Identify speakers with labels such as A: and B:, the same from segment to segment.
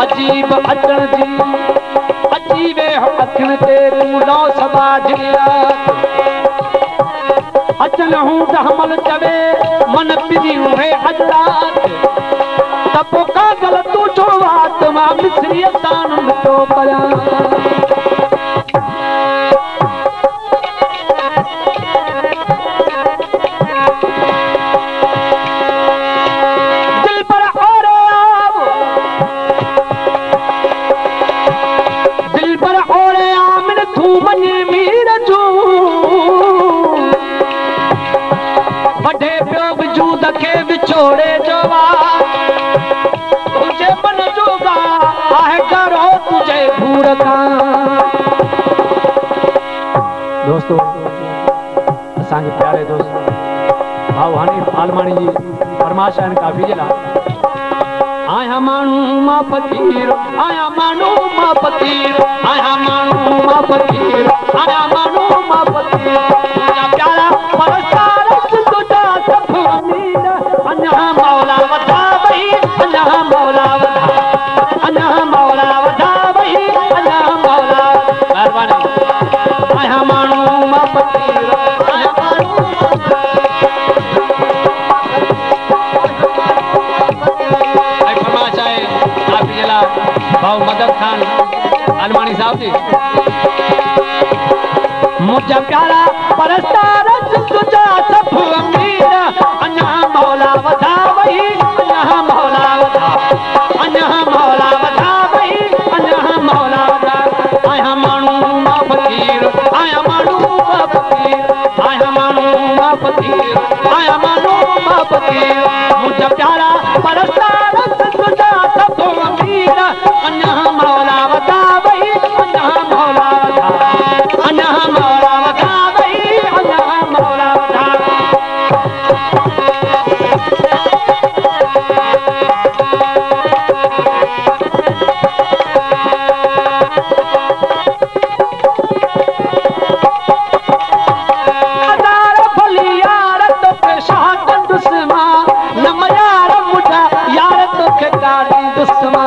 A: अजीब अचण जी अजीबे अखण ते कूड़ो सबाज गया अचन हूं हमल चवे मन पिरी है अल्लाह तपो का गलत तू छो बात मा मिस्री तान तो पया छोड़े जवा तुझे मन जोगा आहे करो तुझे भूर का दोस्तों असांजे प्यारे दोस्त भाऊ हनीफ आलमानी जी फरमाइश आहिनि काफ़ी जे लाइ आया माण्हू मां फ़कीर आया माण्हू मां फ़कीर आया माण्हू मां फ़कीर आया माण्हू मां फ़कीर तुंहिंजा प्यारा परस्तार तुंहिंजा सभु अमीर अञा मौला वधा वही अञा मौला वधा अञा मौला वधा वही अञा मौला महिरबानी आया माण्हू मां फ़कीर आया माण्हू भाऊ मदद खान आलमानी साहब जी मुझा प्यारा परस्तार तुझा सब अमीर अञा मौला वधा वही अञा मौला वधा अञा मौला वधा वही अञा मौला वधा आया माण्हू मां फ़कीर आया माण्हू मां फ़कीर आया माण्हू मां फ़कीर आया माण्हू मां फ़कीर मुझा प्यारा परस्तार तुझा सब अमीर अञा मौला वधा वही अञा मौला वधा अञा मौला वधा वही अञा मौला वधा हज़ार भली यार तोखे शाह दुस्मा नम यार मुझा यार तोखे कारी दुस्मा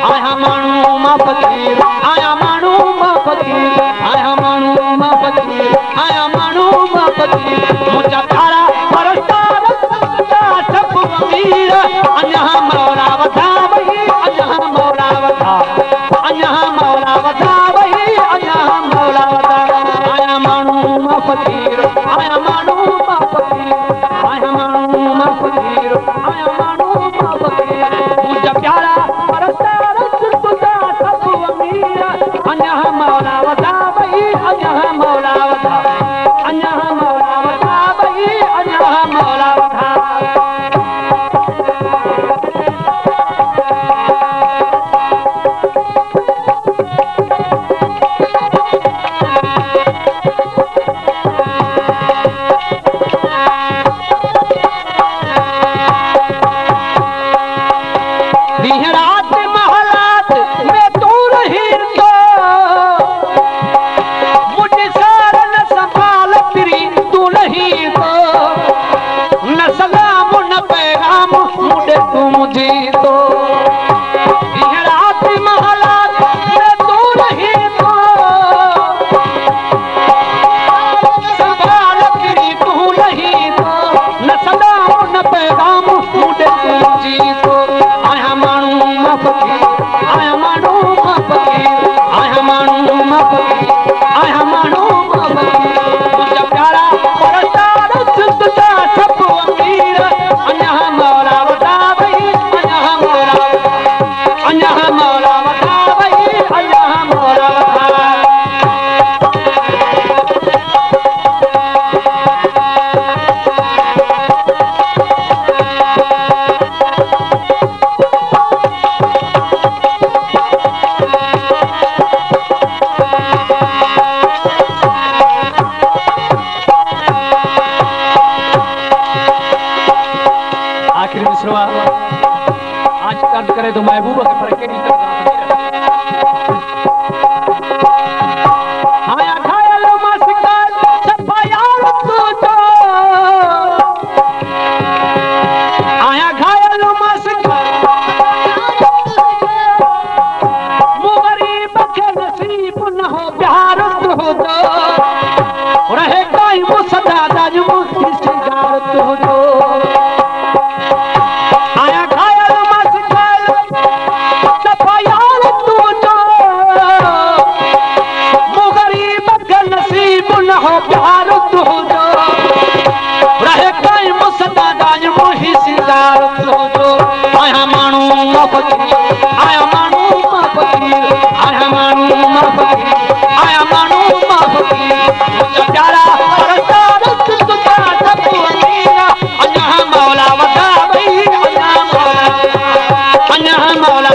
A: आया माण्हू मां फ़कीर आया माण्हू मां फ़कीर आया माण्हू मां फ़कीर आया माण्हू मां फ़कीर मुझा प्यारा परस्तार तुझा सब अमीर अञा मौला वधा वही अञा मौला वधा अञा मौला वधा वही अञा मौला वधा आया माण्हू मां फ़कीर आया माण्हू मां फ़कीर आया माण्हू मां फ़कीर आया माण्हू मां फ़कीर मुझा प्यारा परस्तार तुझा सब अमीर अञा मौला वधा वही अञा मौला वधा अञा मौला वधा वही अञा मौला वधा रात महलात में तू रही तो मुझसे हो प्यार तुझो रहे कायम सदा दायम ही सिंगार तुझो आया मानू मां फकीर आया मानू मां फकीर आया मानू मां फकीर आया मानू मां फकीर मुझा प्यारा परस्तार तुझा सब अमीना अन्ना मौला वदा भई अन्ना मौला